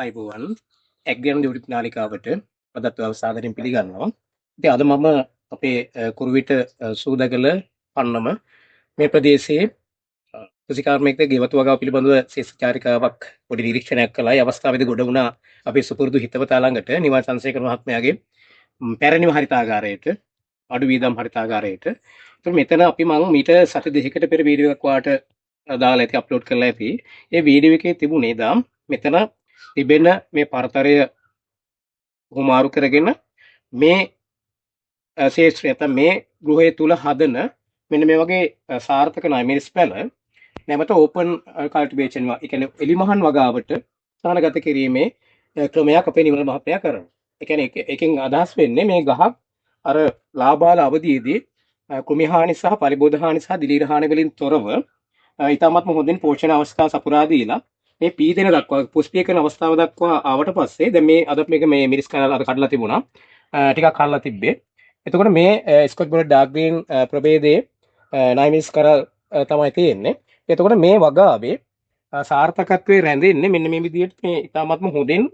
අයිබෝවන් එක්ගැන දියුටි නාලිකාවට අදත් අවසාදරයෙන් පිළිගන්නවා. ඉතින් අද මම අපේ කුරුවිට සූදගල පන්නම මේ ප්‍රදේශයේ කෘෂිකාර්මික ගෙවතු වගාව පිළිබඳව ශේෂ්ඨචාරිකාවක් පොඩි නිරීක්ෂණයක් කළා. ඒ අවස්ථාවේදී ගොඩ වුණා අපේ සුපුරුදු හිතවතා ළඟට නිවාස චන්ද්‍රසේකර මහත්මයාගේ පැරණිම හරිතාගාරයට අඩු වීදම් හරිතාගාරයට. ඒත් මෙතන අපි මම මීට සති දෙකකට පෙර වීඩියෝ එකක් වාට දාලා ඇති අප්ලෝඩ් කරලා ඇති. ඒ වීඩියෝ එකේ තිබුණේ දාම් මෙතන තිබෙන මේ පරතරය හුමාරු කරගෙන මේ ශේෂ්ත්‍රය නැත්නම් මේ ගෘහය තුල හදන මෙන්න මේ වගේ සාර්ථක නයිමිරිස් පැල නැමත ඕපන් කල්ටිවේෂන් ඒ කියන්නේ එලිමහන් වගාවට ස්ථානගත කිරීමේ ක්‍රමයක් අපේ නිවන මහත්මයා කරනවා. ඒ කියන්නේ එකෙන් අදහස් වෙන්නේ මේ ගහක් අර ලාබාල අවධියේදී කෘමි හානි සහ පරිබෝධ හානි සහ දිලීර හානි වලින් තොරව ඉතාමත්ම හොඳින් පෝෂණ අවස්ථා සපුරා දීලා මේ පීදෙන දක්වා පුෂ්පීය කරන අවස්ථාව දක්වා ආවට පස්සේ දැන් මේ අද මේක මේ මිරිස් කනල් අර කඩලා තිබුණා ටිකක් කල්ලා තිබ්බේ. එතකොට මේ ස්කොච් බෝඩ් ඩාර්ක් ග්‍රීන් ප්‍රභේදයේ නයිමිස් කරල් තමයි තියෙන්නේ. එතකොට මේ වගාවේ සාර්ථකත්වයේ රැඳෙන්නේ මෙන්න මේ විදිහට මේ ඉතාමත්ම හොඳින්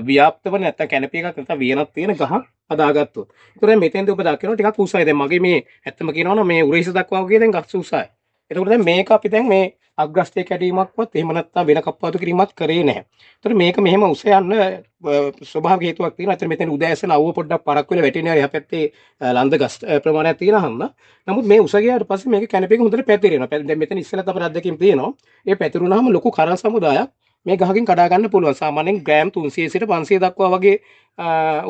ව්‍යාප්තව නැත්නම් කැනපි එකක් නැත්නම් වියනක් තියෙන ගහක් හදාගත්තොත්. ඒතකොට දැන් මෙතෙන්ද ඔබ දකිනවා ටිකක් උසයි. දැන් මගේ මේ ඇත්තම කියනවා නම් මේ උරහිස දක්වා වගේ දැන් ගස් උසයි. එතකොට දැන් මේක අපි දැන් මේ අග්‍රස්තය කැඩීමක්වත් එහෙම නැත්නම් වෙන කප්පාදු කිරීමක් කරේ නැහැ. ඒතකොට මේක මෙහෙම උස යන්න ස්වභාවික හේතුවක් තියෙනවා. අතන මෙතන උදෑසන අවුව පොඩ්ඩක් පරක් වෙලා වැටෙනවා. එහා පැත්තේ ලන්ද ගස් ප්‍රමාණයක් තියෙනවා හන්ද. නමුත් මේ උස ගියාට පස්සේ මේක කැනපි එක හොඳට පැතිරෙනවා. දැන් මෙතන ඉස්සෙල්ලත් අපේ අත්දැකීම් තියෙනවා. ඒ පැතිරුණාම ලොකු කරල් සමුදායක් මේ ගහකින් කඩා ගන්න පුළුවන්. සාමාන්‍යයෙන් ග්‍රෑම් 300 සිට 500 දක්වා වගේ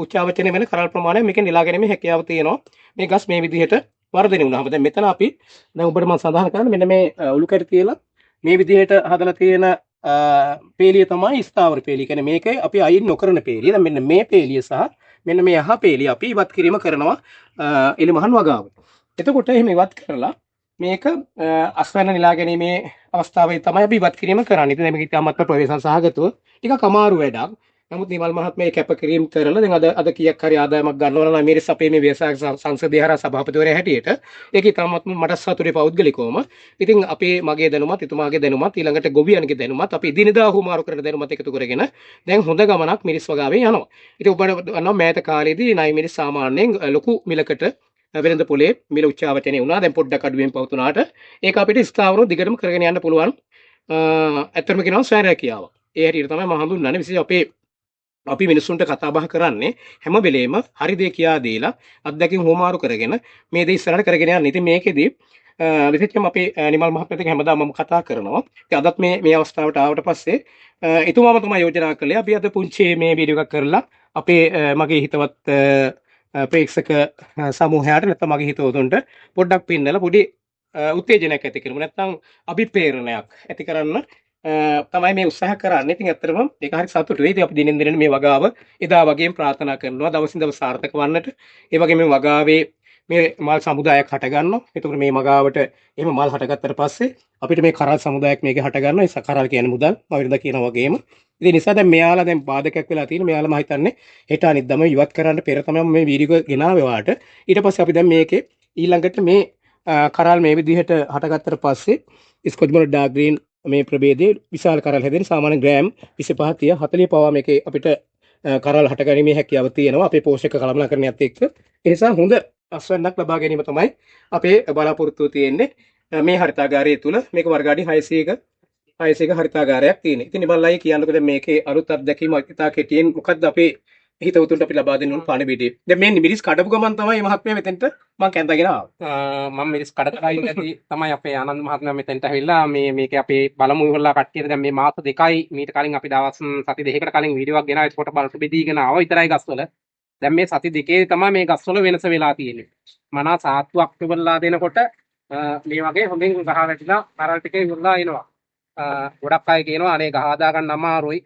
උච්චාවචනය වෙන කරල් ප්‍රමාණයක් මේකෙන් නෙලා ගැනීමේ හැකියාව තියෙනවා. මේ ගස් මේ විදිහට වර්ධනය වුණාම දැන් මෙතන අපි දැන් ඔබට මම සඳහන් කරන්නේ මෙන්න මේ උළු කැටි තියලා මේ විදිහට හදලා තියෙන පේලිය තමයි ස්ථාවර පේලිය. කියන්නේ මේකේ අපි අයින් නොකරන පේලිය. දැන් මෙන්න මේ පේලිය සහ මෙන්න මේ යහ පේලිය අපි ඉවත් කිරීම කරනවා එලිමහන් වගාව. එතකොට එහෙම ඉවත් කරලා මේක අස්වැන්න නෙලා ගැනීමේ අවස්ථාවේ තමයි අපි ඉවත් කිරීම කරන්නේ. ඉතින් මේක ඉතාමත්ම ප්‍රවේශම් සහගතව ටිකක් අමාරු වැඩක්. නමුත් නිමල් මහත්මයා කැපකිරීම කරලා දැන් අද කීයක් හරි ආදායමක් ගන්නවා නම් මේ අපේ මේ ව්‍යවසාය සංසදීය හරහා සභාපතිවරයා හැටියට ඒක ඉතාමත්ම මට සතුටේ පෞද්ගලිකවම. ඉතින් අපේ මගේ දැනුමත් එතුමාගේ දැනුමත් ඊළඟට ගොවියන්ගේ දැනුමත් අපි දිනදා හුමාරු කරන දැනුමත් එකතු කරගෙන දැන් හොඳ ගමනක් මිරිස් වගාවේ යනවා. ඉතින් ඔබට දන්නවා මෑත කාලේදී නයි මිරිස් සාමාන්‍යයෙන් ලොකු මිලකට වෙළඳ පොලේ මිල උච්චාවචනය වුණා. දැන් පොඩ්ඩක් අඩුවෙන් පවතුනාට ඒක අපිට ස්ථාවරව දිගටම කරගෙන යන්න පුළුවන්. ඇත්තටම කියනවා ස්වයං රැකියාවක්. ඒ හැටියට තමයි මම හඳුන්වන්නේ. විශේෂයෙන් අපි මිනිස්සුන්ට කතා බහ කරන්නේ හැම වෙලේම හරි දේ කියා දීලා අත්දැකීම් හොමාරු කරගෙන මේ දේ ඉස්සරහට කරගෙන යන්න. ඉතින් මේකෙදි විශේෂයෙන්ම අපේ නිමල් මහත්මයාත් එක්ක හැමදාම මම කතා කරනවා. ඉතින් අදත් මේ අවස්ථාවට ආවට පස්සේ එතුමාම තමයි යෝජනා කළේ අපි අද පුංචි මේ වීඩියෝ එකක් කරලා අපේ මගේ හිතවත් ප්‍රේක්ෂක සමූහයට නැත්නම් මගේ හිතවතුන්ට පොඩ්ඩක් පින්නලා පොඩි උත්තේජනයක් ඇති කරමු. නැත්නම් අභිප්‍රේරණයක් ඇති කරන්න තමයි මේ උත්සාහ කරන්නේ. ඉතින් ඇත්තටම ඒක හරි සතුටුයි. ඉතින් අපි දිනෙන් දිනට මේ වගාව එදා වගේම ප්‍රාර්ථනා කරනවා දවසින් දවස සාර්ථක වන්නට. ඒ වගේම මේ වගාවේ මේ මල් සමුදායක් හට ගන්නවා. එතකොට මේ වගාවට එහෙම මල් හටගත්තට පස්සේ අපිට මේ කරල් සමුදායක් මේකේ හට ගන්නවා. ඒ කරල් කියන්නේ මුදල්. මම වෙනදා කියනා වගේම. ඉතින් නිසා දැන් මෙයාලා දැන් බාධකයක් වෙලා තියෙන මෙයාලා මම හිතන්නේ හෙට අනිද්දාම ඉවත් කරන්න පෙර තමයි මේ වීඩියෝ එක ගෙනාවේ වාට. ඊට පස්සේ අපි දැන් මේකේ ඊළඟට මේ කරල් මේ විදිහට හටගත්තට පස්සේ ස්කොච් බෝඩ් ඩාර්ක් ග්‍රීන් මේ ප්‍රභේදයේ විශාල කරල් හැදෙන සාමාන්‍ය ග්‍රෑම් 25 30 40 පවා මේකේ අපිට කරල් හට ගැනීමේ හැකියාව තියෙනවා අපේ පෝෂක කළමනාකරණයත් එක්ක. ඒ නිසා හොඳ අස්වැන්නක් ලබා ගැනීම තමයි අපේ බලාපොරොත්තුව තියෙන්නේ. මේ හරිතාගාරය තුල මේක වර්ගාඩි 600ක හරිතාගාරයක් තියෙනවා. ඉතින් ඉබල්ලයි කියන්නකො දැන් මේකේ අලුත් අත්දැකීම ඉතා කෙටියෙන් මොකද්ද අපේ හිතවතුන්ට අපි ලබා දෙන්න ඕන පණිවිඩය. දැන් මේ මිරිස් කඩපු ගමන් තමයි මහත්මයා මෙතෙන්ට මම කැඳගෙන ආවා. මම මිරිස් කඩකලා ඉඳි තමයි අපේ ආනන්ද මහත්මයා මෙතෙන්ට ඇවිල්ලා මේක අපේ බලමු ඉවරලා කට්ටියට දැන් මේ මාස 2යි මීට කලින් අපි දවස් සති දෙකකට කලින් වීඩියෝ එකක් ගෙනාවා. ඒකට බලට බෙදීගෙන ආවා විතරයි ගස්වල. දැන් මේ සති දෙකේ තමයි මේ ගස්වල වෙනස වෙලා තියෙන්නේ. මනා සාත්තුවක් ඉවරලා දෙනකොට මේ වගේ හොඳින් ගහ වැටිලා කරල් ටිකේ ඉවරලා එනවා. ගොඩක් අය කියනවා අනේ ගහ හදා ගන්න අමාරුයි.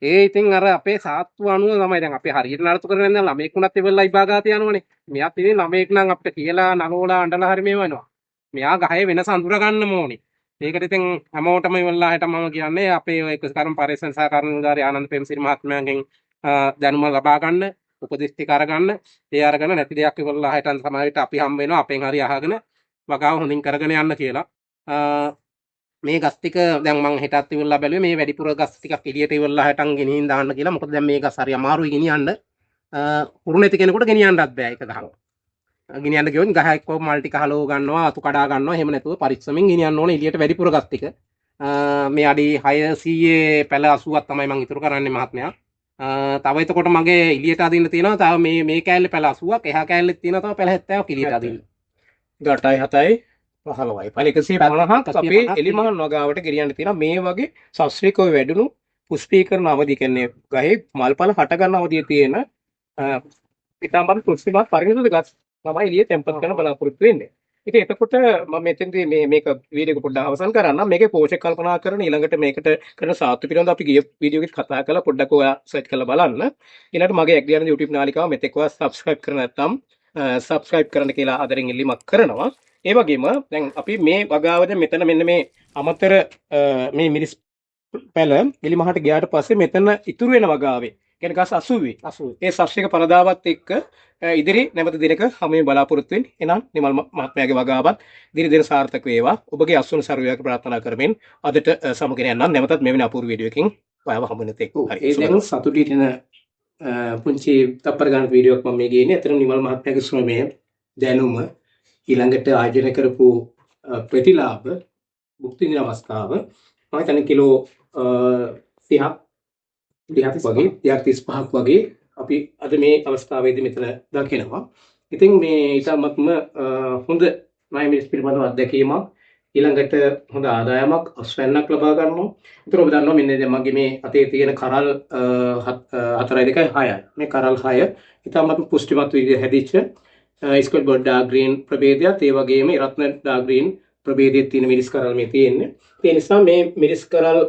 ඒ ඉතින් අර අපේ සාත්තු අනුව තමයි දැන් අපි හරියට නඩත්තු කරගෙන ඉඳන් ළමෙක් උනත් ඉවරලා ඉබාගාත යනවනේ. මෙයාත් ඉතින් ළමෙක් නම් අපිට කියලා නලෝලා අඬලා හරි මේව වෙනවා. මෙයා ගහේ වෙනස අඳුර ගන්න ඕනේ. ඒකට ඉතින් හැමෝටම ඉවරලා හිට මම කියන්නේ අපේ ඔය කර්ම පරිශ්‍රණ සහකාර නිලධාරී ආනන්ද පෙම්සිරි මහත්මයාගෙන් දැනුම ලබා ගන්න, උපදෙස් ටික අරගන්න. ඒ අරගෙන නැති දෙයක් ඉවරලා හිටන් සමාජයට අපි හම් වෙනවා. අපෙන් හරි අහගෙන වගාව හොඳින් කරගෙන යන්න කියලා. මේ ගස් ටික දැන් මම හෙටත් ඉවරලා බැලුවේ මේ වැඩිපුර ගස් ටිකක් එළියට ඉවරලා හැටන් ගෙනින් දාන්න කියලා. මොකද දැන් මේ ගස් හරි අමාරුයි ගෙනියන්න. හුරු නැති කෙනෙකුට ගෙනියන්නත් බෑ ඒක ගහම. ගෙනියන්න ගියොත් ගහ එක්ක මල් ටික හලව ගන්නවා, අතු කඩා ගන්නවා. එහෙම නැතුව පරිස්සමෙන් ගෙනියන්න ඕනේ එළියට වැඩිපුර ගස් ටික. මේ අඩි 600 පැල 80ක් තමයි මම ඉතුරු කරන්නේ මහත්මයා. තව එතකොට මගේ එළියට අදින්න තියෙනවා. තව මේ කෑල්ලේ පැල 80ක්, එහා කෑල්ලෙත් තියෙනවා තව පැල 70ක් එළියට අදින්න. 8යි 7යි 15යි. පැල 150ක් අපේ එලිමහල් වගාවට ගෙනියන්න තියෙනවා. මේ වගේ ශාස්ත්‍රීයව වැඩුණු පුෂ්පීකරණ අවධි කියන්නේ ගහේ මල්පල හට ගන්න අවධිය තියෙන පිටාඹන් පුෂ්පිමත් පරිණත ගස් තමයි එළිය තැම්පත් කරන බලාපොරොත්තු වෙන්නේ. ඉතින් එතකොට මම මෙතෙන්දී මේක වීඩියෝ එක පොඩ්ඩක් අවසන් කරන්නම්. මේකේ පෝෂක කල්පනා කරන ඊළඟට මේකට කරන සාත්තු පිළිබඳව අපි ගිය වීඩියෝ එකේ කතා කළා. පොඩ්ඩක් ඔයා සර්ච් කරලා බලන්න. ඊළඟට මගේ ඇග්ලියන YouTube නාලිකාව මෙතෙක් ඔයා subscribe කර නැත්නම් subscribe කරන්න කියලා ආදරෙන් ඉල්ලීමක් කරනවා. ඒ වගේම දැන් අපි මේ වගාවද මෙතන මෙන්න මේ අමතර මේ මිරිස් පැල එලිමහට ගියාට පස්සේ මෙතන ඉතුරු වෙන වගාවේ කියන්නේ ගස් 80 ඒ ශාස්ත්‍රීය පරදාවත් එක්ක ඉදිරි නැවත දිනක හැමෝම බලාපොරොත්තු වෙන්නේ. එනම් නිමල් මහත්මයාගේ වගාවත් දින සාර්ථක වේවා. ඔබගේ අස්වන සර්වයක් ප්‍රාර්ථනා කරමින් අදට සමුගෙන යන්න නැවතත් මෙවැනි අපූර්ව වීඩියෝ එකකින් ඔයාව හමුවෙනත් එක්ක. ඒ දැන් සතුටු හිටින පුංචි තප්පර ගන්න වීඩියෝ එකක් මම මේ ගේන්නේ. අතන නිමල් මහත්මයාගේ ශ්‍රමය දැනුම ඊළඟට ආයෝජනය කරපු ප්‍රතිලාභ භුක්ති විඳින අවස්ථාව මම හිතන්නේ කිලෝ 30ක් වගේ 35ක් වගේ අපි අද මේ අවස්ථාවේදී මෙතන දකිනවා. ඉතින් මේ ඊටමත්ම හොඳ ණය මිරිස් පිළිබඳව අත්දැකීමක් ඊළඟට හොඳ ආදායමක් අස්වැන්නක් ලබා ගන්නවා. ඒතර ඔබ දන්නවා මෙන්න දැන් මගේ මේ අතේ තියෙන කරල් 4.2.6යි. මේ කරල් 6 ඊටමත්ම පුෂ්ටිමත් විදිහට හැදිච්ච ස්කොට් බෝඩ් ඩාර්ක් ග්‍රීන් ප්‍රභේදයක්. ඒ වගේම රත්න ඩාර්ක් ග්‍රීන් ප්‍රභේදයේ තියෙන මිරිස් කරල් මේ තියෙන්නේ. ඒ නිසා මේ මිරිස් කරල්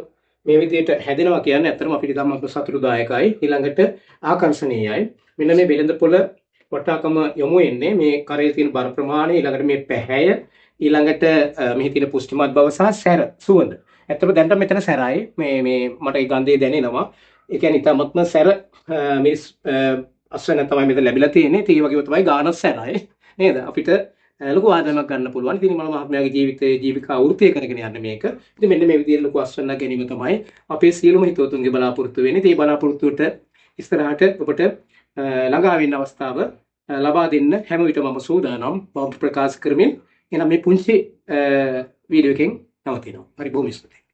මේ විදිහට හැදෙනවා කියන්නේ ඇත්තටම අපිට ඉතාමත් සතුටුදායකයි. ඊළඟට ආකර්ෂණීයයි. මෙන්න මේ බෙලඳ පොළ වටාකම යොමු වෙන්නේ මේ කරේ තියෙන බර ප්‍රමාණය, ඊළඟට මේ පැහැය, ඊළඟට මෙහි තියෙන පුෂ්ටිමත් බව සහ සැර සුවඳ. ඇත්තටම දැන් මෙතන සැරයි. මේ මට ඒ ගන්ධය දැනෙනවා. ඒ කියන්නේ ඉතාමත්ම සැර මිරිස් අස්වැන්න තමයි මෙතන ලැබිලා තියෙන්නේ. ඒ වගේම තමයි ගානත් සැරයි. නේද? අපිට ලොකු ආදායමක් ගන්න පුළුවන්. ඉතින් මම මහත්මයාගේ ජීවිකා වෘත්තීය කරගෙන යන්න මේක. ඉතින් මෙන්න මේ විදිහට ලොකු අස්වැන්නක් ගැනීම තමයි අපේ සියලුම හිතවතුන්ගේ බලාපොරොත්තු වෙන්නේ. ඒ බලාපොරොත්තුවට ඉස්සරහට ඔබට ළඟා වෙන්න අවස්ථාව ලබා දෙන්න හැම විටම මම සූදානම් බව ප්‍රකාශ කරමින් එනම් මේ පුංචි වීඩියෝ එකෙන් නවතිනවා. හරි බොහොම ස්තුතියි.